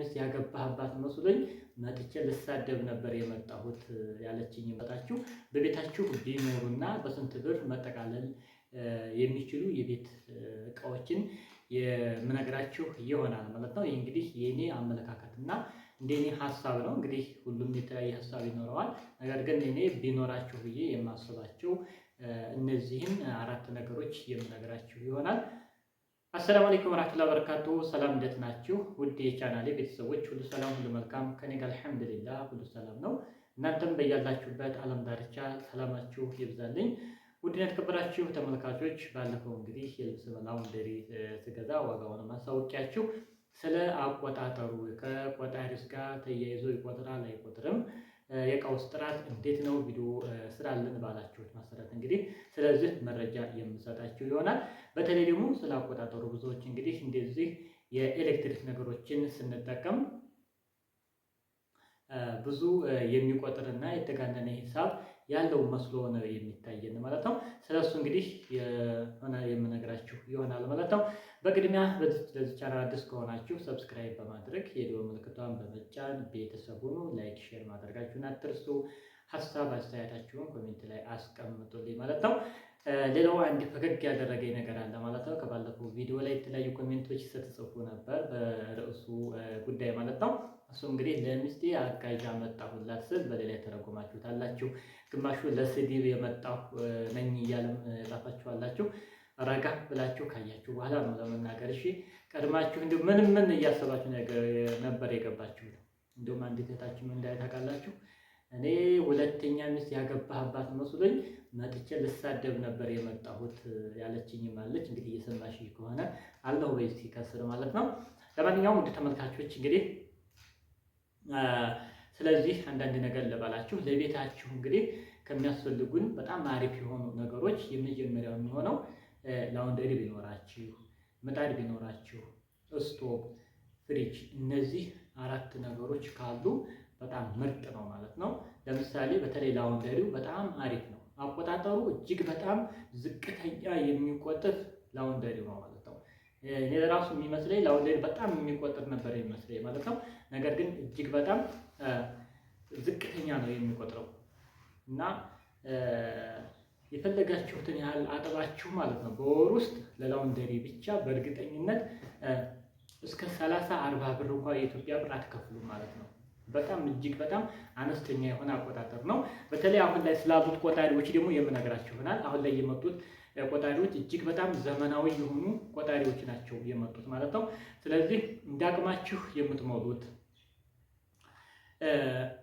ሚስት ያገባህባት መስሎኝ መጥቼ ልሳደብ ነበር የመጣሁት ያለችኝ መጣችሁ በቤታችሁ ቢኖሩና በስንት ብር መጠቃለል የሚችሉ የቤት እቃዎችን የምነግራችሁ ይሆናል ማለት ነው። ይህ እንግዲህ የኔ አመለካከትና እንደኔ ሀሳብ ነው። እንግዲህ ሁሉም የተለያየ ሀሳብ ይኖረዋል። ነገር ግን እኔ ቢኖራችሁ ብዬ የማስባቸው እነዚህን አራት ነገሮች የምነግራችሁ ይሆናል። አሰላሙ አለይኩም ወራህመቱላሂ ወበረካቱ። ሰላም እንዴት ናችሁ? ውድ የቻናሌ ቤተሰቦች ሁሉ ሰላም ሁሉ መልካም ከኔ ጋር አልሐምዱሊላህ ሁሉ ሰላም ነው። እናንተም በያላችሁበት ዓለም ዳርቻ ሰላማችሁ ይብዛልኝ። ውድ የተከበራችሁ ተመልካቾች ባለፈው እንግዲህ የልብስ ላውንደሪ ስገዛ ዋጋውን ማሳወቂያችሁ ስለ አቆጣጠሩ ከቆጣሪስ ጋር ተያይዞ ይቆጥራል አይቆጥርም፣ የእቃው ጥራት እንዴት ነው ቪዲዮ ስራልን ባላችሁት መሰረት እንግዲህ ስለዚህ መረጃ የምሰጣችሁ ይሆናል። በተለይ ደግሞ ስለ አቆጣጠሩ ብዙዎች እንግዲህ እንደዚህ የኤሌክትሪክ ነገሮችን ስንጠቀም ብዙ የሚቆጥርና የተጋነነ ሂሳብ ያለው መስሎ ነው የሚታየን ማለት ነው። ስለሱ እንግዲህ የሆነ የምነግራችሁ ይሆናል ማለት ነው። በቅድሚያ ለዚህ ቻናል አዲስ ከሆናችሁ ሰብስክራይብ በማድረግ የደወል ምልክቷን በመጫን ቤተሰብ ሁኑ። ላይክ፣ ሼር ማድረጋችሁን አትርሱ። ሀሳብ አስተያየታችሁን ኮሜንት ላይ አስቀምጡልኝ ማለት ነው። ሌላው አንድ ፈገግ ያደረገኝ ነገር አለ ማለት ነው። ከባለፈው ቪዲዮ ላይ የተለያዩ ኮሜንቶች ስትጽፉ ነበር በርዕሱ ጉዳይ ማለት ነው። እሱ እንግዲህ ለሚስቴ አጋዥ አመጣሁላት ስል በሌላ የተረጎማችሁታላችሁ፣ ግማሹ ለስድብ የመጣሁ ነኝ እያለም ጻፋችኋላችሁ። ረጋ ብላችሁ ካያችሁ በኋላ ነው ለመናገር እሺ። ቀድማችሁ እንዲሁ ምን እያሰባችሁ ነበር የገባችሁት? እንዲሁም አንዲት እህታችን ምን እንዳለ ታውቃላችሁ? እኔ ሁለተኛ ሚስት ያገባህባት መስሎኝ መጥቼ ልሳደብ ነበር የመጣሁት ያለችኝ አለች። እንግዲህ እየሰማሽ ከሆነ አለሁ በዚህ ከስር ማለት ነው። ለማንኛውም ውድ ተመልካቾች እንግዲህ ስለዚህ አንዳንድ ነገር ልበላችሁ። ለቤታችሁ እንግዲህ ከሚያስፈልጉን በጣም አሪፍ የሆኑ ነገሮች የመጀመሪያው የሚሆነው ላውንደሪ ቢኖራችሁ፣ ምጣድ ቢኖራችሁ፣ ስቶቭ፣ ፍሪጅ፣ እነዚህ አራት ነገሮች ካሉ በጣም ምርጥ ነው ማለት ነው። ለምሳሌ በተለይ ላውንደሪው በጣም አሪፍ ነው። አቆጣጠሩ እጅግ በጣም ዝቅተኛ የሚቆጥር ላውንደሪው ነው ማለት ነው። እኔ ለራሱ የሚመስለኝ ላውንደሪ በጣም የሚቆጥር ነበር የሚመስለኝ ማለት ነው። ነገር ግን እጅግ በጣም ዝቅተኛ ነው የሚቆጥረው እና የፈለጋችሁትን ያህል አጥባችሁ ማለት ነው በወር ውስጥ ለላውንደሪ ብቻ በእርግጠኝነት እስከ 30-40 ብር እንኳን የኢትዮጵያ ብር አትከፍሉም ማለት ነው። በጣም እጅግ በጣም አነስተኛ የሆነ አቆጣጠር ነው። በተለይ አሁን ላይ ስላሉት ቆጣሪዎች ደግሞ የምነግራችሁ ይሆናል። አሁን ላይ የመጡት ቆጣሪዎች እጅግ በጣም ዘመናዊ የሆኑ ቆጣሪዎች ናቸው የመጡት ማለት ነው። ስለዚህ እንዳቅማችሁ የምትሞሉት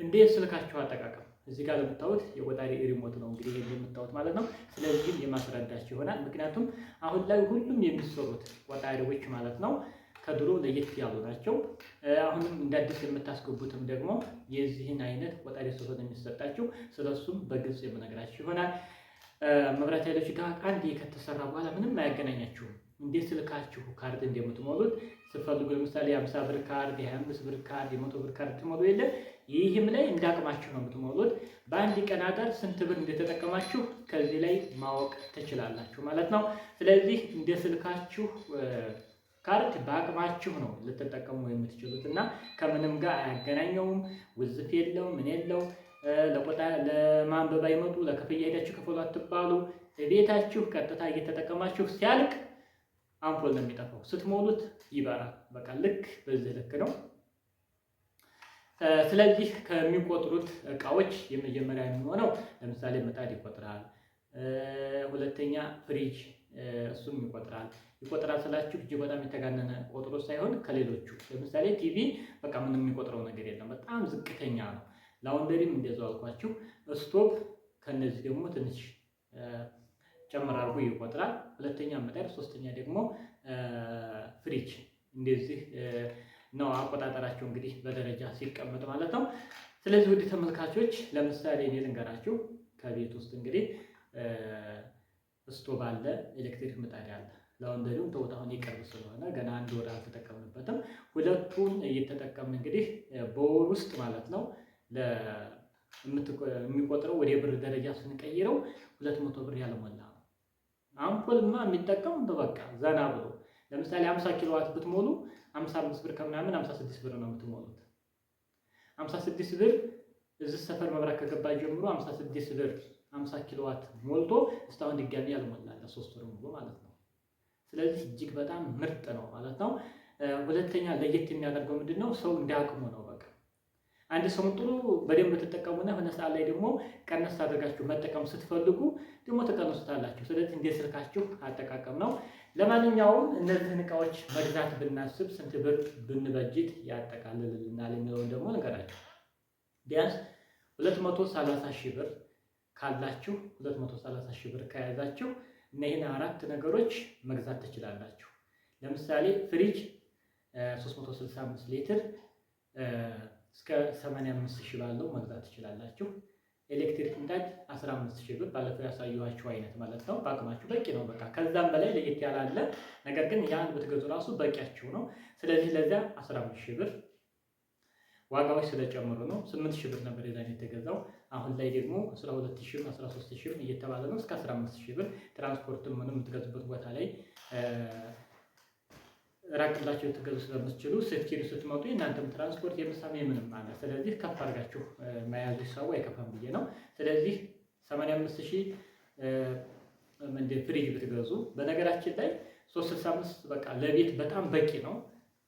እንደ ስልካችሁ አጠቃቀም እዚህ ጋር ለምታዩት የቆጣሪ ሪሞት ነው እንግዲህ የምታዩት ማለት ነው። ስለዚህ የማስረዳችሁ ይሆናል። ምክንያቱም አሁን ላይ ሁሉም የሚሰሩት ቆጣሪዎች ማለት ነው ከድሮ ለየት ያሉ ናቸው። አሁንም እንደ አዲስ የምታስገቡትም ደግሞ የዚህን አይነት ቆጣሪ ስለሆነ የሚሰጣችሁ ስለሱም በግልጽ የምነግራችሁ ይሆናል። መብራት ኃይሎች ጋር አንዴ ከተሰራ በኋላ ምንም አያገናኛችሁም። እንዴት ስልካችሁ ካርድ እንደምትሞሉት ስትፈልጉ ለምሳሌ የ50 ብር ካርድ፣ የ25 ብር ካርድ፣ የ100 ብር ካርድ ትሞሉ የለ ይህም ላይ እንዳቅማችሁ ነው የምትሞሉት። በአንድ ቀን አዳር ስንት ብር እንደተጠቀማችሁ ከዚህ ላይ ማወቅ ትችላላችሁ ማለት ነው። ስለዚህ እንደ ስልካችሁ ካርድ በአቅማችሁ ነው ልትጠቀሙ የምትችሉት እና ከምንም ጋር አያገናኘውም። ውዝፍ የለው ምን የለው። ለማንበብ አይመጡ፣ ለክፍያ ሄዳችሁ ክፈሉ አትባሉ። ቤታችሁ ቀጥታ እየተጠቀማችሁ ሲያልቅ አምፖል ነው የሚጠፋው። ስትሞሉት ይበራል። በቃ ልክ በዚህ ልክ ነው። ስለዚህ ከሚቆጥሩት እቃዎች የመጀመሪያ የሚሆነው ለምሳሌ ምጣድ ይቆጥራል። ሁለተኛ ፍሪጅ፣ እሱም ይቆጥራል ስላችሁ እጅግ በጣም የተጋነነ ቆጥሮ ሳይሆን ከሌሎቹ ለምሳሌ ቲቪ በቃ ምንም የሚቆጥረው ነገር የለም፣ በጣም ዝቅተኛ ነው። ላውንደሪም እንደዛው አልኳችሁ። ስቶቭ ከነዚህ ደግሞ ትንሽ ጨምር አድርጎ ይቆጥራል። ሁለተኛ ምጣድ፣ ሶስተኛ ደግሞ ፍሪጅ። እንደዚህ ነው አቆጣጠራቸው እንግዲህ በደረጃ ሲቀመጥ ማለት ነው። ስለዚህ ውድ ተመልካቾች ለምሳሌ እኔ ልንገራችሁ። ከቤት ውስጥ እንግዲህ ስቶቭ አለ፣ ኤሌክትሪክ ምጣድ አለ። ላውንደሪውን ተውት፣ አሁን ይቀርብ ስለሆነ ገና አንድ ወር አልተጠቀምንበትም። ሁለቱን እየተጠቀምን እንግዲህ በወር ውስጥ ማለት ነው የሚቆጥረው ወደ ብር ደረጃ ስንቀይረው 200 ብር ያልሞላ ነው። አምፖልማ የሚጠቀም በቃ ዘና ብሎ ለምሳሌ 50 ኪሎዋት ብትሞሉ 55 ብር ከምናምን 56 ብር ነው የምትሞሉት። 56 ብር እዚህ ሰፈር መብራት ከገባ ጀምሮ 56 ብር 50 ኪሎዋት ሞልቶ እስካሁን ድጋሚ ያልሞላል 3 ወር ሙሉ ማለት ነው። ስለዚህ እጅግ በጣም ምርጥ ነው ማለት ነው። ሁለተኛ ለየት የሚያደርገው ምንድነው? ሰው እንዳቅሙ ነው። በቃ አንድ ሰው ጥሩ በደንብ ተጠቀሙና በሆነ ሰዓት ላይ ደግሞ ቀነስ አድርጋችሁ መጠቀም ስትፈልጉ ደግሞ ተቀንሱታላችሁ። ስለዚህ እንደ ስልካችሁ አጠቃቀም ነው። ለማንኛውም እነዚህን እቃዎች መግዛት ብናስብ ስንት ብር ብንበጅት ያጠቃልልልናል የሚለውን ደግሞ ንገራችሁ። ቢያንስ 230 ሺህ ብር ካላችሁ 230 ሺህ ብር ከያዛችሁ እነዚህን 4 ነገሮች መግዛት ትችላላችሁ። ለምሳሌ ፍሪጅ 365 ሊትር እስከ 85 ሺህ ባለው መግዛት ትችላላችሁ። ኤሌክትሪክ ምጣድ 15 ሺህ ብር ባለፈው ያሳየኋችሁ አይነት ማለት ነው። በአቅማችሁ በቂ ነው። በቃ ከዛም በላይ ለየት ያላለ ነገር ግን ያን ብትገዙ ራሱ በቂያችሁ ነው። ስለዚህ ለዚያ 15 ሺህ ብር ዋጋዎች ስለጨመሩ ነው። 8 ሺህ ብር ነበር የዛኔ የተገዛው። አሁን ላይ ደግሞ 12 ሺህ 13 ሺህ እየተባለ ነው። እስከ 15 ሺህ ብር ትራንስፖርትም ምንም የምትገዙበት ቦታ ላይ ራቅላችሁ ልትገዙ ስለምትችሉ ስትሄዱ ስትመጡ የእናንተም ትራንስፖርት የምሳሜ ምንም አለ። ስለዚህ ከፍ አድርጋችሁ መያዙ ሰው አይከፋም ብዬ ነው። ስለዚህ 85 ሺህ ፍሪጅ ብትገዙ በነገራችን ላይ 365 በቃ ለቤት በጣም በቂ ነው።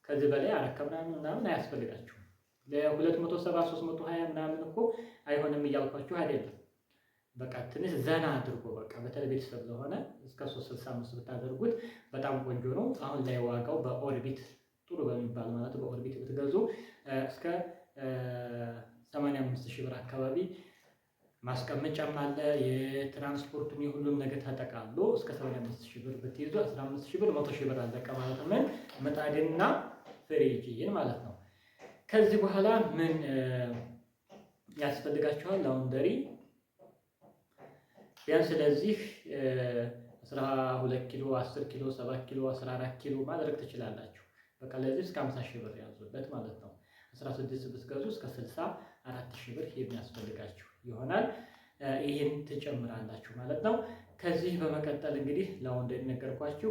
ከዚህ በላይ አረከብ ምናምን አያስፈልጋችሁም። ለ270 320 ምናምን እኮ አይሆንም እያልኳችሁ አይደለም። በቃ ትንሽ ዘና አድርጎ በቃ በተለይ ቤተሰብ ስለሆነ እስከ 365 ብታደርጉት በጣም ቆንጆ ነው። አሁን ላይ ዋጋው በኦርቢት ጥሩ በሚባል ማለት በኦርቢት ብትገዙ እስከ 85 ሺህ ብር አካባቢ ማስቀመጫም አለ። የትራንስፖርቱን የሁሉም ነገር ተጠቃሎ እስከ 85 ሺህ ብር ብትይዙ 15 ሺህ ብር 100 ሺህ ብር አለቀ ማለት ነው። ምጣድና ፍሪጅን ማለት ነው። ከዚህ በኋላ ምን ያስፈልጋችኋል? ላውንደሪ ቢያንስ ስለዚህ 12 ኪሎ 10 ኪሎ 7 ኪሎ 14 ኪሎ ማድረግ ትችላላችሁ። በቃ ለዚህ እስከ 50 ሺህ ብር ያዙበት ማለት ነው። 16 ብትገዙ እስከ 64 ሺህ ብር የሚያስፈልጋችሁ ይሆናል። ይሄን ትጨምራላችሁ ማለት ነው። ከዚህ በመቀጠል እንግዲህ ላውንደሪ ነገርኳችሁ፣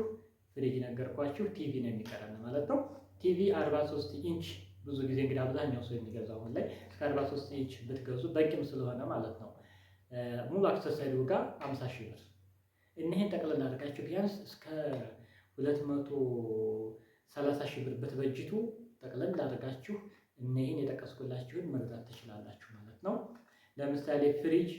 ፍሪጅ ነገርኳችሁ፣ ቲቪ ነው የሚቀረን ማለት ነው። ቲቪ 43 ኢንች ብዙ ጊዜ እንግዲህ አብዛኛው ሰው የሚገዛው አሁን ላይ እስከ 43 ኢንች ብትገዙ በቂም ስለሆነ ማለት ነው። ሙሉ አክሰሰሪው ጋር 50 ሺህ ብር እነዚህን ጠቅላላ አድርጋችሁ ቢያንስ እስከ 230 ሺህ ብር ብትበጅቱ ጠቅላላ አድርጋችሁ እነዚህን የጠቀስኩላችሁን መግዛት ትችላላችሁ ማለት ነው። ለምሳሌ ፍሪጅ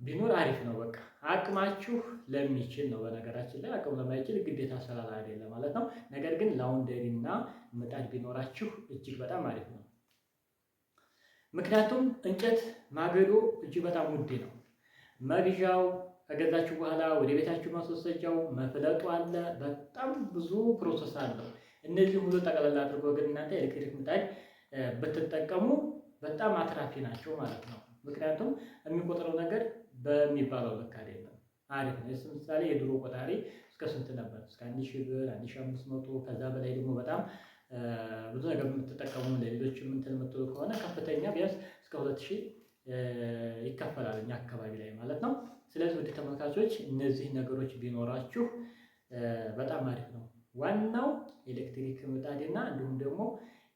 ቢኖር አሪፍ ነው። በቃ አቅማችሁ ለሚችል ነው። በነገራችን ላይ አቅም ለማይችል ግዴታ ሰላላ አይደለም ማለት ነው። ነገር ግን ላውንደሪ እና ምጣድ ቢኖራችሁ እጅግ በጣም አሪፍ ነው። ምክንያቱም እንጨት ማገዶ እጅግ በጣም ውድ ነው። መግዣው ከገዛችሁ በኋላ ወደ ቤታችሁ ማስወሰጃው መፍለጡ አለ። በጣም ብዙ ፕሮሰስ አለው። እነዚህ ሁሉ ጠቅላላ አድርጎ ግን እናንተ ኤሌክትሪክ ምጣድ ብትጠቀሙ በጣም አትራፊ ናቸው ማለት ነው። ምክንያቱም የሚቆጥረው ነገር በሚባለው ልክ አይደለም። አሪፍ ነው። ለምሳሌ የድሮ ቆጣሪ እስከ ስንት ነበር? እስከ 1000 ብር 1500 ከዛ በላይ ደግሞ በጣም ብዙ ነገር የምትጠቀሙ ለሌሎች እንትን የምትሉ ከሆነ ከፍተኛ ቢያንስ እስከ 2000 ይከፈላል እኛ አካባቢ ላይ ማለት ነው። ስለዚህ ውድ ተመልካቾች እነዚህ ነገሮች ቢኖራችሁ በጣም አሪፍ ነው። ዋናው ኤሌክትሪክ ምጣድና እንዲሁም ደግሞ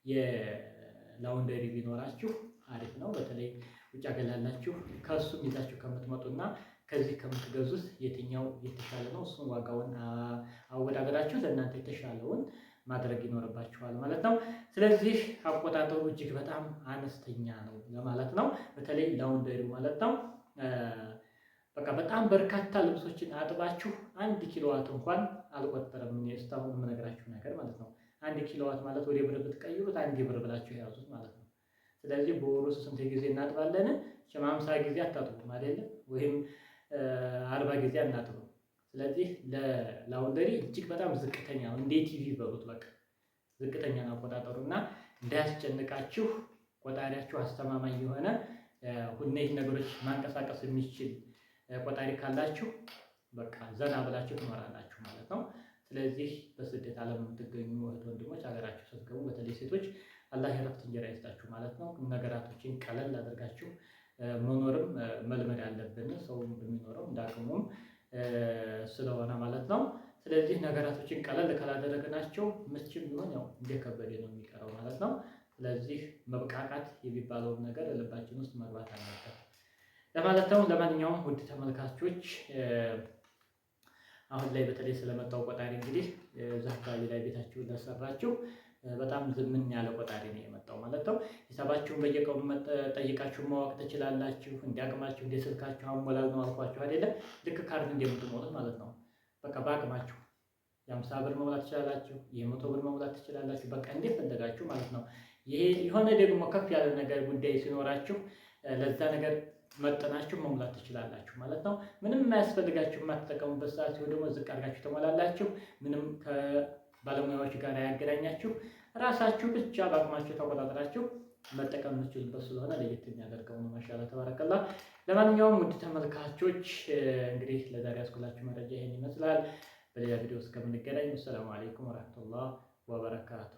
የላውንደሪ ቢኖራችሁ አሪፍ ነው። በተለይ ውጭ ሀገር ላላችሁ ከእሱም ይዛችሁ ከምትመጡና ከዚህ ከምትገዙት የትኛው የተሻለ ነው? እሱን ዋጋውን አወዳደራችሁ ለእናንተ የተሻለውን ማድረግ ይኖርባችኋል ማለት ነው። ስለዚህ አቆጣጠሩ እጅግ በጣም አነስተኛ ነው ለማለት ነው። በተለይ ላውንደሪ ማለት ነው። በቃ በጣም በርካታ ልብሶችን አጥባችሁ 1 ኪሎዋት እንኳን አልቆጠረም። እስካሁን የምነግራችሁ ነገር ማለት ነው። 1 ኪሎዋት ማለት ወደ ብር ብትቀይሩት 1 ብር ብላችሁ ያዙት ማለት ነው። ስለዚህ በወሩ ስንት ጊዜ እናጥባለን? 50 ጊዜ አታጥቡም አይደለም? ወይም 40 ጊዜ አናጥብም። ስለዚህ ለላውንደሪ እጅግ በጣም ዝቅተኛ ነው። እንደ ቲቪ በሉት በቃ ዝቅተኛ ነው አቆጣጠሩና እንዳያስጨንቃችሁ ቆጣሪያችሁ አስተማማኝ የሆነ እነዚህ ነገሮች ማንቀሳቀስ የሚችል ቆጣሪ ካላችሁ በቃ ዘና ብላችሁ ትኖራላችሁ ማለት ነው። ስለዚህ በስደት ዓለም የምትገኙ እህት ወንድሞች ሀገራችሁ ስትገቡ በተለይ ሴቶች አላህ የረፍት እንጀራ ይስጣችሁ ማለት ነው። ነገራቶችን ቀለል አድርጋችሁ መኖርም መልመድ አለብን። ሰው በሚኖረው እንዳቅሙም ስለሆነ ማለት ነው። ስለዚህ ነገራቶችን ቀለል ካላደረግናቸው መቼም ቢሆን ያው እንደከበደ ነው የሚቀረው ማለት ነው። ስለዚህ መብቃቃት የሚባለውን ነገር ልባችን ውስጥ መግባት አለበት ለማለት ነው። ለማንኛውም ውድ ተመልካቾች አሁን ላይ በተለይ ስለመጣው ቆጣሪ እንግዲህ እዛ አካባቢ ላይ ቤታችሁን ለሰራችሁ በጣም ዝምን ያለ ቆጣሪ ነው የመጣው ማለት ነው። ሂሳባችሁን በየቀኑ ጠይቃችሁ ማወቅ ትችላላችሁ። እንዲያቅማችሁ እንደ ስልካችሁ አሞላል ነው አልኳችሁ አይደለም። ልክ ካርድ እንደምትሞሉት ማለት ነው። በቃ በአቅማችሁ የ50 ብር መሙላት ትችላላችሁ፣ የ100 ብር መሙላት ትችላላችሁ። በቃ እንደፈለጋችሁ ማለት ነው። ይሄ የሆነ ደግሞ ከፍ ያለ ነገር ጉዳይ ሲኖራችሁ ለዛ ነገር መጠናችሁ መሙላት ትችላላችሁ ማለት ነው። ምንም የማያስፈልጋችሁ የማትጠቀሙበት ሰዓት ሲሆን ደግሞ ዝቅ አድርጋችሁ ተሞላላችሁ። ምንም ከባለሙያዎች ጋር ያገናኛችሁ ራሳችሁ ብቻ በአቅማችሁ ተቆጣጥራችሁ መጠቀም የምትችሉበት ስለሆነ ለየት የሚያደርገው ነው። ማሻአላ ተባረከላ። ለማንኛውም ውድ ተመልካቾች እንግዲህ ለዛሬ ያስኩላችሁ መረጃ ይሄን ይመስላል። በሌላ ቪዲዮ እስከምንገናኝ ሰላም አለይኩም ወራህመቱላህ ወበረካቱ።